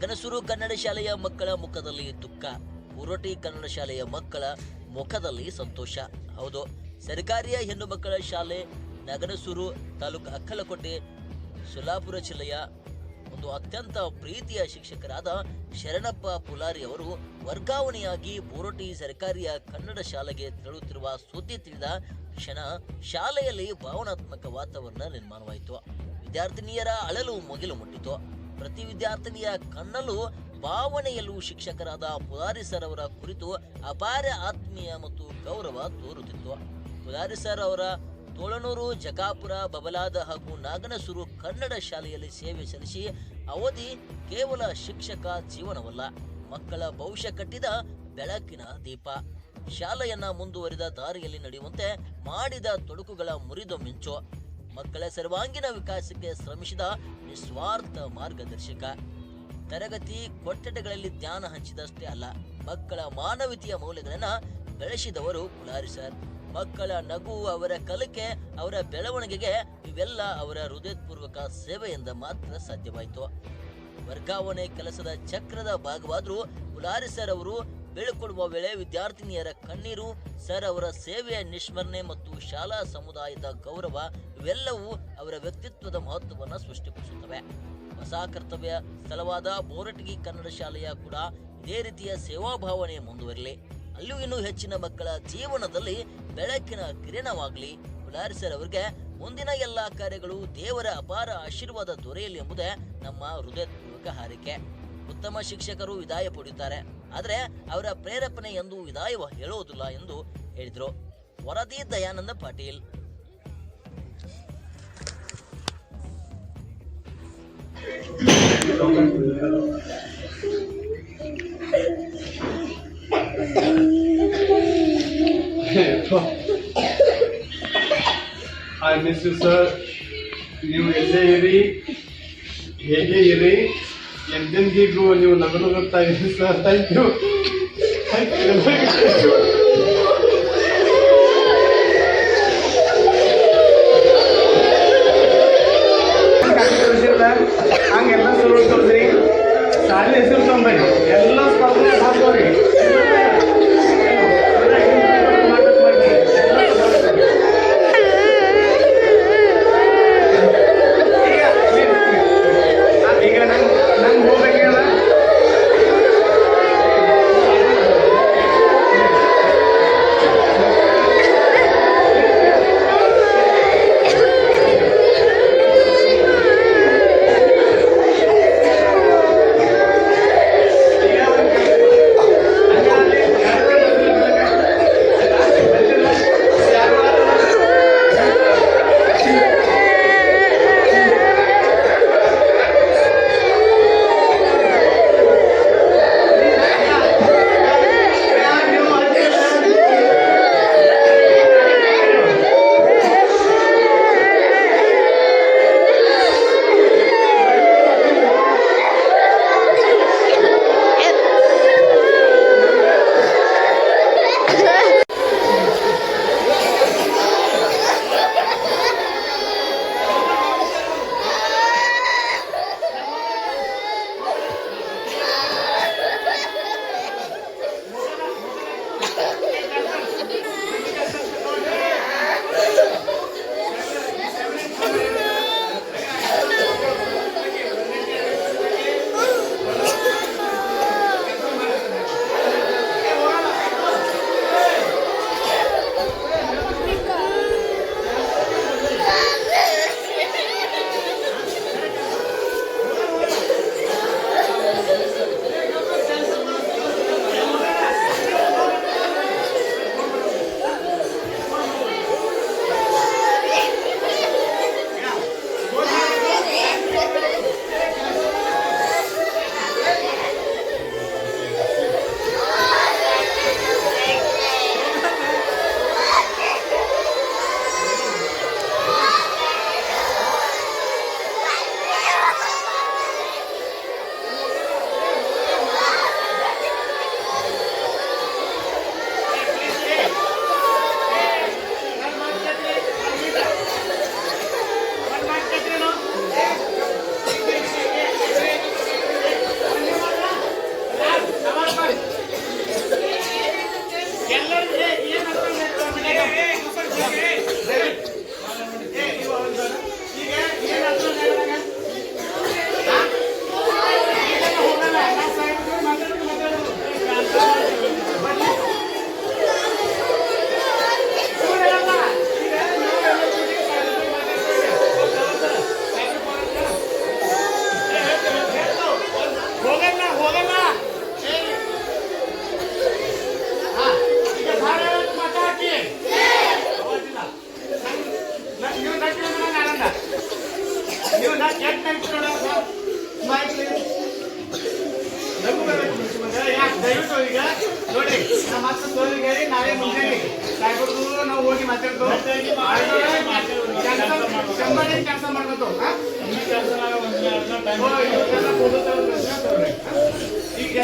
ನಗನಸೂರು ಕನ್ನಡ ಶಾಲೆಯ ಮಕ್ಕಳ ಮುಖದಲ್ಲಿ ದುಃಖ, ಊರೋಟಿ ಕನ್ನಡ ಶಾಲೆಯ ಮಕ್ಕಳ ಮುಖದಲ್ಲಿ ಸಂತೋಷ. ಹೌದು, ಸರ್ಕಾರಿಯ ಹೆಣ್ಣು ಮಕ್ಕಳ ಶಾಲೆ ನಗನಸೂರು ತಾಲೂಕು ಅಕ್ಕಲಕೋಟೆ ಸೊಲ್ಲಾಪುರ ಜಿಲ್ಲೆಯ ಒಂದು ಅತ್ಯಂತ ಪ್ರೀತಿಯ ಶಿಕ್ಷಕರಾದ ಶರಣಪ್ಪ ಪುಲಾರಿ ಅವರು ವರ್ಗಾವಣೆಯಾಗಿ ಬೋರೋಟಿ ಸರ್ಕಾರಿಯ ಕನ್ನಡ ಶಾಲೆಗೆ ತೆರಳುತ್ತಿರುವ ಸುದ್ದಿ ತಿಳಿದ ಕ್ಷಣ ಶಾಲೆಯಲ್ಲಿ ಭಾವನಾತ್ಮಕ ವಾತಾವರಣ ನಿರ್ಮಾಣವಾಯಿತು. ವಿದ್ಯಾರ್ಥಿನಿಯರ ಅಳಲು ಮುಗಿಲು ಮುಟ್ಟಿತು. ಪ್ರತಿ ವಿದ್ಯಾರ್ಥಿನಿಯ ಕಣ್ಣಲ್ಲೂ ಭಾವನೆಯಲ್ಲೂ ಶಿಕ್ಷಕರಾದ ಪುಲಾರಿ ಸರ್ ಅವರ ಕುರಿತು ಅಪಾರ ಆತ್ಮೀಯ ಮತ್ತು ಗೌರವ ತೋರುತ್ತಿತ್ತು. ಪುಲಾರಿ ಸರ್ ಅವರ ತೋಳನೂರು, ಜಗಾಪುರ, ಬಬಲಾದ ಹಾಗೂ ನಾಗನಸೂರು ಕನ್ನಡ ಶಾಲೆಯಲ್ಲಿ ಸೇವೆ ಸಲ್ಲಿಸಿ ಅವಧಿ ಕೇವಲ ಶಿಕ್ಷಕ ಜೀವನವಲ್ಲ, ಮಕ್ಕಳ ಭವಿಷ್ಯ ಕಟ್ಟಿದ ಬೆಳಕಿನ ದೀಪ. ಶಾಲೆಯನ್ನ ಮುಂದುವರಿದ ದಾರಿಯಲ್ಲಿ ನಡೆಯುವಂತೆ ಮಾಡಿದ ತೊಡಕುಗಳ ಮುರಿದು ಮಿಂಚು, ಮಕ್ಕಳ ಸರ್ವಾಂಗೀಣ ವಿಕಾಸಕ್ಕೆ ಶ್ರಮಿಸಿದ ನಿಸ್ವಾರ್ಥ ಮಾರ್ಗದರ್ಶಕ. ತರಗತಿ ಕೊಠಡಿಗಳಲ್ಲಿ ಜ್ಞಾನ ಹಂಚಿದಷ್ಟೇ ಅಲ್ಲ, ಮಕ್ಕಳ ಮಾನವೀಯತೆಯ ಮೌಲ್ಯಗಳನ್ನ ಬೆಳೆಸಿದವರು ಪುಲಾರಿ ಸರ್. ಮಕ್ಕಳ ನಗು, ಅವರ ಕಲಿಕೆ, ಅವರ ಬೆಳವಣಿಗೆಗೆ ಇವೆಲ್ಲ ಅವರ ಹೃದಯಪೂರ್ವಕ ಸೇವೆಯಿಂದ ಮಾತ್ರ ಸಾಧ್ಯವಾಯಿತು. ವರ್ಗಾವಣೆ ಕೆಲಸದ ಚಕ್ರದ ಭಾಗವಾದರೂ ಪುಲಾರಿ ಸರ್ ಅವರು ಬೀಳ್ಕೊಡುವ ವೇಳೆ ವಿದ್ಯಾರ್ಥಿನಿಯರ ಕಣ್ಣೀರು, ಸರ್ ಅವರ ಸೇವೆಯ ನಿಸ್ಮರಣೆ ಮತ್ತು ಶಾಲಾ ಸಮುದಾಯದ ಗೌರವ ಇವೆಲ್ಲವೂ ಅವರ ವ್ಯಕ್ತಿತ್ವದ ಮಹತ್ವವನ್ನು ಸೃಷ್ಟಿಪಡಿಸುತ್ತವೆ. ಹೊಸ ಕರ್ತವ್ಯ ಸ್ಥಳವಾದ ಬೋರಟಗಿ ಕನ್ನಡ ಶಾಲೆಯ ಕೂಡ ಇದೇ ರೀತಿಯ ಸೇವಾಭಾವನೆ ಮುಂದುವರಲಿ. ಅಲ್ಲೂ ಇನ್ನೂ ಹೆಚ್ಚಿನ ಮಕ್ಕಳ ಜೀವನದಲ್ಲಿ ಬೆಳಕಿನ ಕಿರಣವಾಗಲಿ. ಪುಲಾರಿ ಸರ್ ಅವರಿಗೆ ಮುಂದಿನ ಎಲ್ಲ ಕಾರ್ಯಗಳು ದೇವರ ಅಪಾರ ಆಶೀರ್ವಾದ ದೊರೆಯಲಿ ಎಂಬುದೇ ನಮ್ಮ ಹೃದಯಪೂರ್ವಕ ಹಾರೈಕೆ. ಉತ್ತಮ ಶಿಕ್ಷಕರು ವಿದಾಯ ಪಡೆಯುತ್ತಾರೆ, ಆದರೆ ಅವರ ಪ್ರೇರೇಪಣೆ ಎಂದು ವಿದಾಯ ಹೇಳುವುದಿಲ್ಲ ಎಂದು ಹೇಳಿದರು. ವರದಿ Dayananda Patil. I miss you, sir. ನೀವು ಎಲ್ಲೇ ಇರಿ, ಹೇಗೆ ಇರಿ, ಎಂದೆಂದಿಗೂ ನೀವು ನಗುತ್ತಾ ಇರಿ ಸರ್. Thank you. ಹಂಗೆಲ್ಲ ಸುರು ತೋರಿಸ್ರಿ, ಶಾಲೆ ಹೆಸರು ತೊಗೊಂಬರಿ, ಎಲ್ಲ ಸ್ಪರ್ಧೆ ಹಾಕೋರಿ. ಮಾತಾಡ್ತು ಕೆಲಸ ಮಾಡ್ಬೇಕು ಈಗ